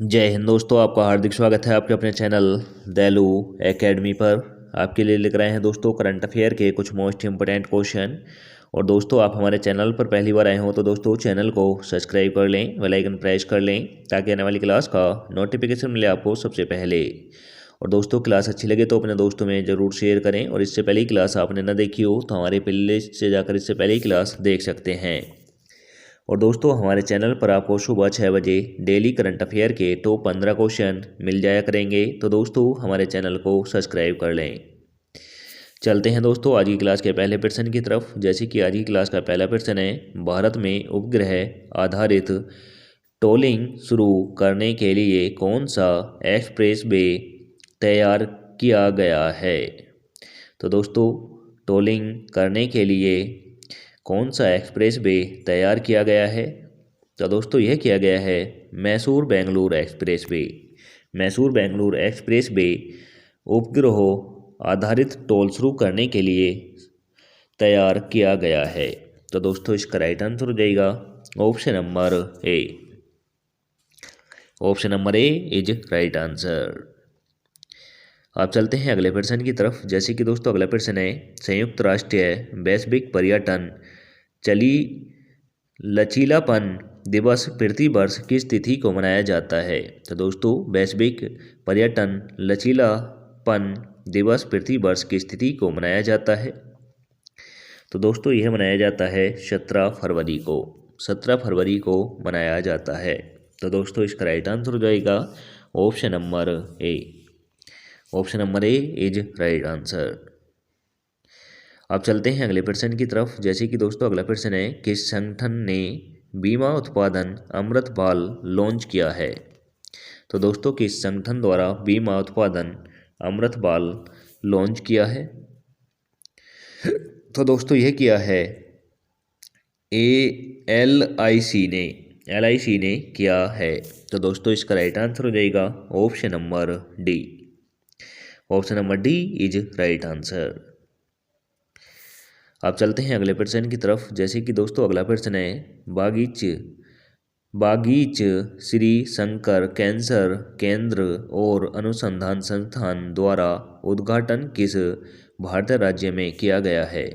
जय हिंद दोस्तों, आपका हार्दिक स्वागत है आपके अपने चैनल दैलू एकेडमी पर। आपके लिए लिख रहे हैं दोस्तों करंट अफेयर के कुछ मोस्ट इंपोर्टेंट क्वेश्चन। और दोस्तों, आप हमारे चैनल पर पहली बार आए हो तो दोस्तों चैनल को सब्सक्राइब कर लें, बेल आइकन प्रेस कर लें ताकि आने वाली क्लास का नोटिफिकेशन मिले आपको सबसे पहले। और दोस्तों, क्लास अच्छी लगे तो अपने दोस्तों में ज़रूर शेयर करें। और इससे पहले ही क्लास आपने ना देखी हो तो हमारे प्लेलिस्ट से जाकर इससे पहले ही क्लास देख सकते हैं। और दोस्तों, हमारे चैनल पर आपको सुबह 6 बजे डेली करंट अफेयर के टॉप 15 क्वेश्चन मिल जाया करेंगे। तो दोस्तों, हमारे चैनल को सब्सक्राइब कर लें। चलते हैं दोस्तों आज की क्लास के पहले प्रश्न की तरफ। जैसे कि आज की क्लास का पहला प्रश्न है, भारत में उपग्रह आधारित टोलिंग शुरू करने के लिए कौन सा एक्सप्रेस वे तैयार किया गया है। तो दोस्तों, टोलिंग करने के लिए कौन सा एक्सप्रेस वे तैयार किया गया है। तो दोस्तों, यह किया गया है Mysore Bengaluru express way. Mysore Bengaluru express way उपग्रह आधारित टोल शुरू करने के लिए तैयार किया गया है। तो दोस्तों, इसका राइट आंसर हो जाएगा option number A. Option number A is right answer. आप चलते हैं अगले प्रश्न की तरफ। जैसे कि दोस्तों अगला प्रश्न है, संयुक्त राष्ट्र वैश्विक पर्यटन चली लचीलापन दिवस प्रति वर्ष किस तिथि को मनाया जाता है। तो दोस्तों, वैश्विक पर्यटन लचीलापन दिवस प्रति वर्ष किस तिथि को मनाया जाता है। तो दोस्तों, यह मनाया जाता है 17 फरवरी को। 17 फरवरी को मनाया जाता है। तो दोस्तों, इसका राइट आंसर हो जाएगा option number A. Option number A is right answer. अब चलते हैं अगले प्रश्न की तरफ। जैसे कि दोस्तों अगला प्रश्न है, किस संगठन ने बीमा उत्पादन अमृत बाल लॉन्च किया है। तो दोस्तों, किस संगठन द्वारा बीमा उत्पादन अमृत बाल लॉन्च किया है। तो दोस्तों, यह किया है LIC ने किया है। तो दोस्तों, इसका राइट आंसर हो जाएगा option number D. Option number D is right answer. अब चलते हैं अगले प्रश्न की तरफ। जैसे कि दोस्तों अगला प्रश्न है, बागीच श्री शंकर कैंसर केंद्र और अनुसंधान संस्थान द्वारा उद्घाटन किस भारतीय राज्य में किया गया है।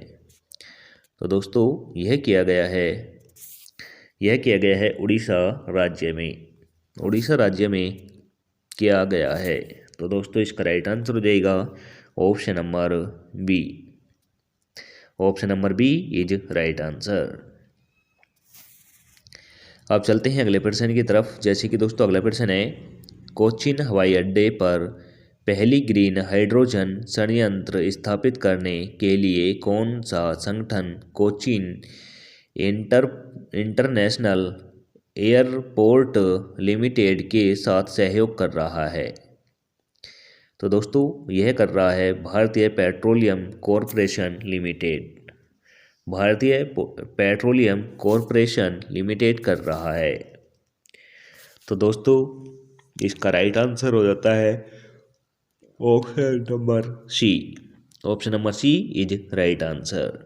तो दोस्तों, यह किया गया है उड़ीसा राज्य में। उड़ीसा राज्य में किया गया है। तो दोस्तों, इसका राइट आंसर हो जाएगा option number B. Option number B is right answer. अब चलते हैं अगले प्रश्न की तरफ। जैसे कि दोस्तों अगला प्रश्न है, कोचीन हवाई अड्डे पर पहली ग्रीन हाइड्रोजन संयंत्र स्थापित करने के लिए कौन सा संगठन कोचीन इंटरनेशनल एयरपोर्ट लिमिटेड के साथ सहयोग कर रहा है। तो दोस्तों, यह कर रहा है भारतीय पेट्रोलियम कॉरपोरेशन लिमिटेड। भारतीय पेट्रोलियम कॉरपोरेशन लिमिटेड कर रहा है। तो दोस्तों, इसका राइट आंसर हो जाता है option number C. Option number C is right answer.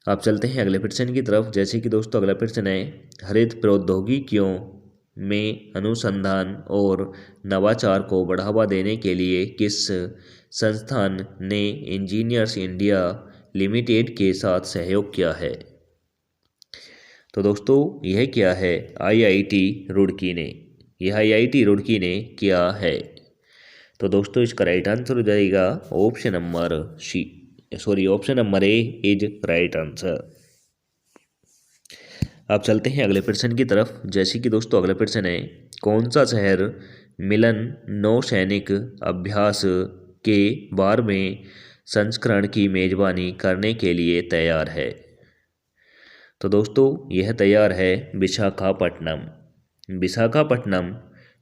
आप चलते हैं अगले प्रश्न की तरफ। जैसे कि दोस्तों अगला प्रश्न है, हरित प्रौद्योगिकियों में अनुसंधान और नवाचार को बढ़ावा देने के लिए किस संस्थान ने इंजीनियर्स इंडिया लिमिटेड के साथ सहयोग किया है। तो दोस्तों, यह किया है IIT रुड़की ने। यह IIT रुड़की ने किया है। तो दोस्तों, इसका राइट आंसर हो जाएगा option number option number A is right answer. अब चलते हैं अगले प्रश्न की तरफ। जैसे कि दोस्तों अगला प्रश्न है, कौन सा शहर मिलन नौसैनिक अभ्यास के 12वें संस्करण की मेजबानी करने के लिए तैयार है। तो दोस्तों, यह तैयार है विशाखापट्टनम। विशाखापट्टनम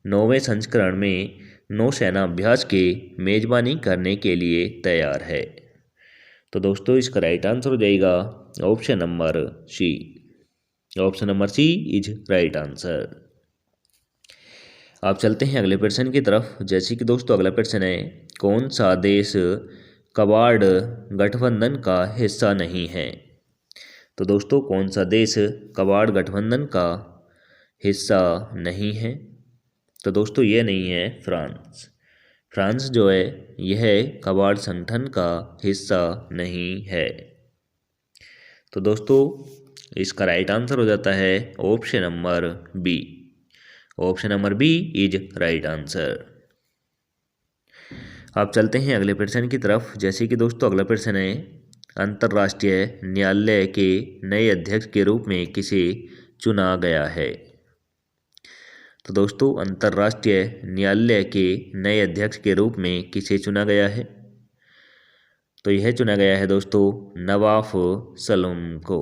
9वें संस्करण में नौसेना अभ्यास के मेजबानी करने के लिए तैयार है। तो दोस्तों, इसका राइट आंसर हो जाएगा option number C. Option number C is right answer. आप चलते हैं अगले प्रश्न की तरफ। जैसे कि दोस्तों अगला प्रश्न है, कौन सा देश कबाड़ गठबंधन का हिस्सा नहीं है। तो दोस्तों, कौन सा देश कबाड़ गठबंधन का हिस्सा नहीं है। तो दोस्तों ये नहीं है फ्रांस। फ्रांस जो है यह कबाड़ संगठन का हिस्सा नहीं है। तो दोस्तों इसका राइट आंसर हो जाता है option number B. Option number B is right answer. आप चलते हैं अगले प्रश्न की तरफ। जैसे कि दोस्तों अगला प्रश्न है, अंतर्राष्ट्रीय न्यायालय के नए अध्यक्ष के रूप में किसे चुना गया है। तो दोस्तों अंतर्राष्ट्रीय न्यायालय के नए अध्यक्ष के रूप में किसे चुना गया है। तो यह चुना गया है दोस्तों नवाफ सलम को।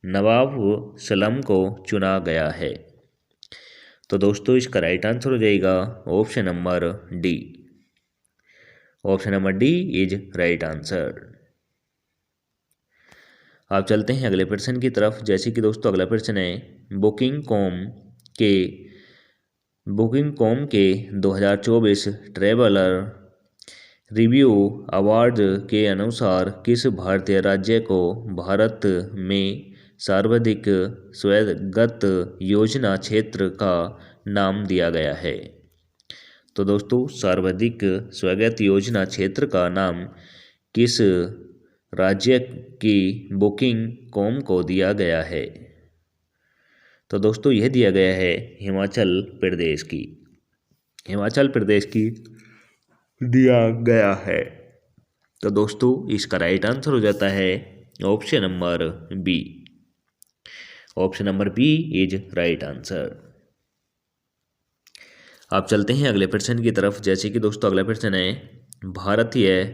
नवाब सलम को चुना गया है। तो दोस्तों इसका राइट आंसर हो जाएगा option number D. Option number D is right answer. आप चलते हैं अगले प्रश्न की तरफ। जैसे कि दोस्तों अगला प्रश्न है, बुकिंग कॉम के 2024 ट्रैवलर रिव्यू अवार्ड के अनुसार किस भारतीय राज्य को भारत में सर्वाधिक स्वायत्त योजना क्षेत्र का नाम दिया गया है। तो दोस्तों सर्वाधिक स्वायत्त योजना क्षेत्र का नाम किस राज्य की बुकिंग कॉम को दिया गया है। तो दोस्तों यह दिया गया है हिमाचल प्रदेश की। हिमाचल प्रदेश की दिया गया है। तो दोस्तों इसका राइट आंसर हो जाता है option number B. Option number B is right answer. आप चलते हैं अगले प्रश्न की तरफ। जैसे कि दोस्तों अगला प्रश्न है, भारतीय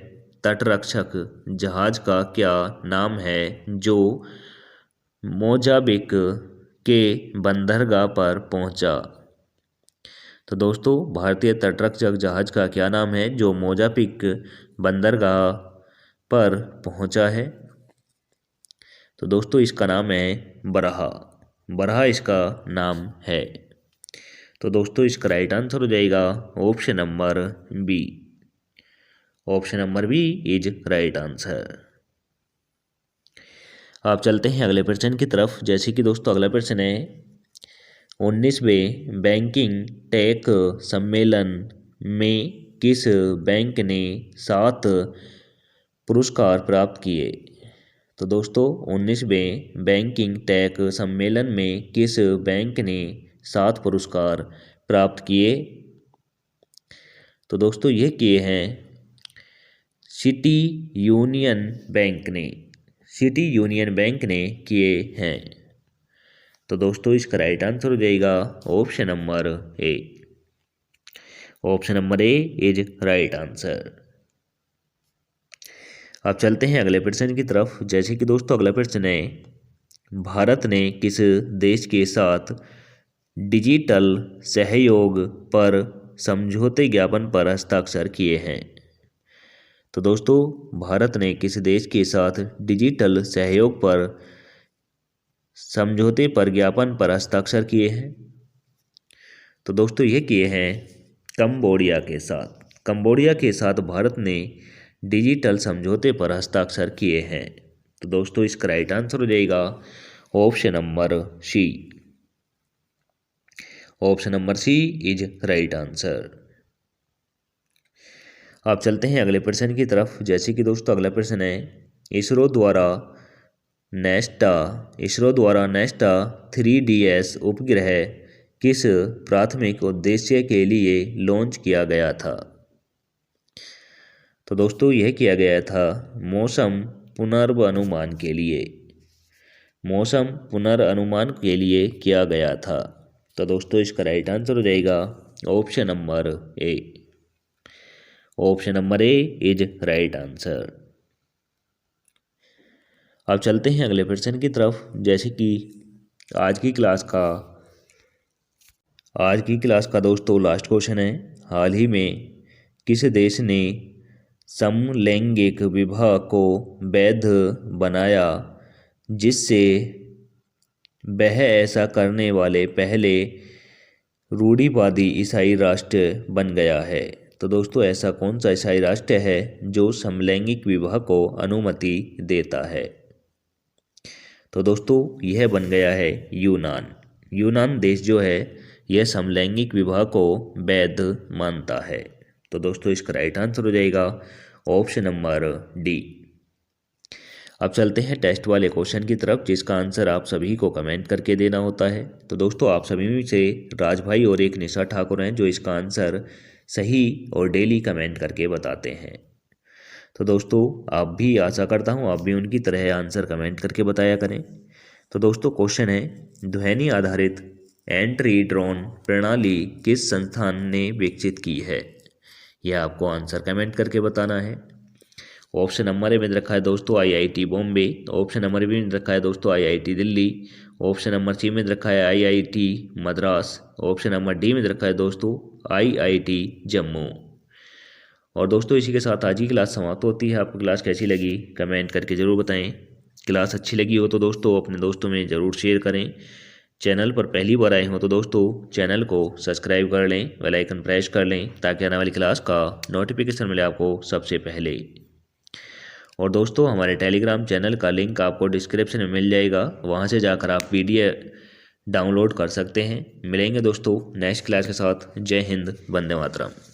तटरक्षक जहाज का क्या नाम है जो मोजाम्बिक के बंदरगाह पर पहुंचा। तो दोस्तों भारतीय तटरक्षक जहाज का क्या नाम है जो मोजाम्बिक बंदरगाह पर पहुंचा है। तो दोस्तों इसका नाम है बराहा। बराहा इसका नाम है। तो दोस्तों इसका राइट आंसर हो जाएगा option number B. Option number B is right answer. आप चलते हैं अगले प्रश्न की तरफ। जैसे कि दोस्तों अगला प्रश्न है, 19वें बैंकिंग टेक सम्मेलन में किस बैंक ने 7 पुरस्कार प्राप्त किए। तो दोस्तों 19वें बैंकिंग टेक सम्मेलन में किस बैंक ने 7 पुरस्कार प्राप्त किए। तो दोस्तों ये किए हैं सिटी यूनियन बैंक ने। सिटी यूनियन बैंक ने किए हैं। तो दोस्तों इसका राइट आंसर हो जाएगा option number A. Option number A is right answer. अब चलते हैं अगले प्रश्न की तरफ। जैसे कि दोस्तों अगला प्रश्न है, भारत ने किस देश के साथ डिजिटल सहयोग पर समझौते ज्ञापन पर हस्ताक्षर किए हैं। तो दोस्तों भारत ने किस देश के साथ डिजिटल सहयोग पर समझौते पर ज्ञापन पर हस्ताक्षर किए हैं। तो दोस्तों ये किए हैं कंबोडिया के साथ। कंबोडिया के साथ भारत ने डिजिटल समझौते पर हस्ताक्षर किए हैं। तो दोस्तों इसका राइट आंसर हो जाएगा option number C. Option number C is right answer. आप चलते हैं अगले प्रश्न की तरफ। जैसे कि दोस्तों अगला प्रश्न है, इसरो द्वारा नेस्टा 3DS उपग्रह किस प्राथमिक उद्देश्य के लिए लॉन्च किया गया था। तो दोस्तों यह किया गया था मौसम पुनर्वानुमान के लिए। मौसम पुनर्वानुमान के लिए किया गया था। तो दोस्तों इसका राइट आंसर हो जाएगा option number A. Option number A is right answer. अब चलते हैं अगले प्रश्न की तरफ। जैसे कि आज की क्लास का दोस्तों लास्ट क्वेश्चन है, हाल ही में किस देश ने समलैंगिक विवाह को वैध बनाया जिससे वह ऐसा करने वाले पहले रूढ़िवादी ईसाई राष्ट्र बन गया है। तो दोस्तों ऐसा कौन सा ईसाई राष्ट्र है जो समलैंगिक विवाह को अनुमति देता है। तो दोस्तों यह बन गया है यूनान। यूनान देश जो है यह समलैंगिक विवाह को वैध मानता है। तो दोस्तों इसका राइट आंसर हो जाएगा ऑप्शन नंबर डी। अब चलते हैं टेस्ट वाले क्वेश्चन की तरफ, जिसका आंसर आप सभी को कमेंट करके देना होता है। तो दोस्तों आप सभी में से राजभाई और एक निशा ठाकुर हैं जो इसका आंसर सही और डेली कमेंट करके बताते हैं। तो दोस्तों आप भी, आशा करता हूँ आप भी उनकी तरह आंसर कमेंट करके बताया करें। तो दोस्तों क्वेश्चन है, ध्वनि आधारित एंट्री ड्रोन प्रणाली किस संस्थान ने विकसित की है? यह आपको आंसर कमेंट करके बताना है। ऑप्शन नंबर ए में रखा है दोस्तों IIT Bombay, option number B में रखा है दोस्तों IIT Delhi, option number C में रखा है IIT Madras, option number D में रखा है दोस्तों IIT जम्मू। और दोस्तों इसी के साथ आज की क्लास समाप्त होती है। आपको क्लास कैसी लगी कमेंट करके ज़रूर बताएं। क्लास अच्छी लगी हो तो दोस्तों अपने दोस्तों में ज़रूर शेयर करें। चैनल पर पहली बार आए हो तो दोस्तों चैनल को सब्सक्राइब कर लें, बेल आइकन प्रेस कर लें ताकि आने वाली क्लास का नोटिफिकेशन मिले आपको सबसे पहले। और दोस्तों हमारे टेलीग्राम चैनल का लिंक आपको डिस्क्रिप्शन में मिल जाएगा, वहां से जाकर आप PDF डाउनलोड कर सकते हैं। मिलेंगे दोस्तों नेक्स्ट क्लास के साथ। जय हिंद, वंदे मातरम।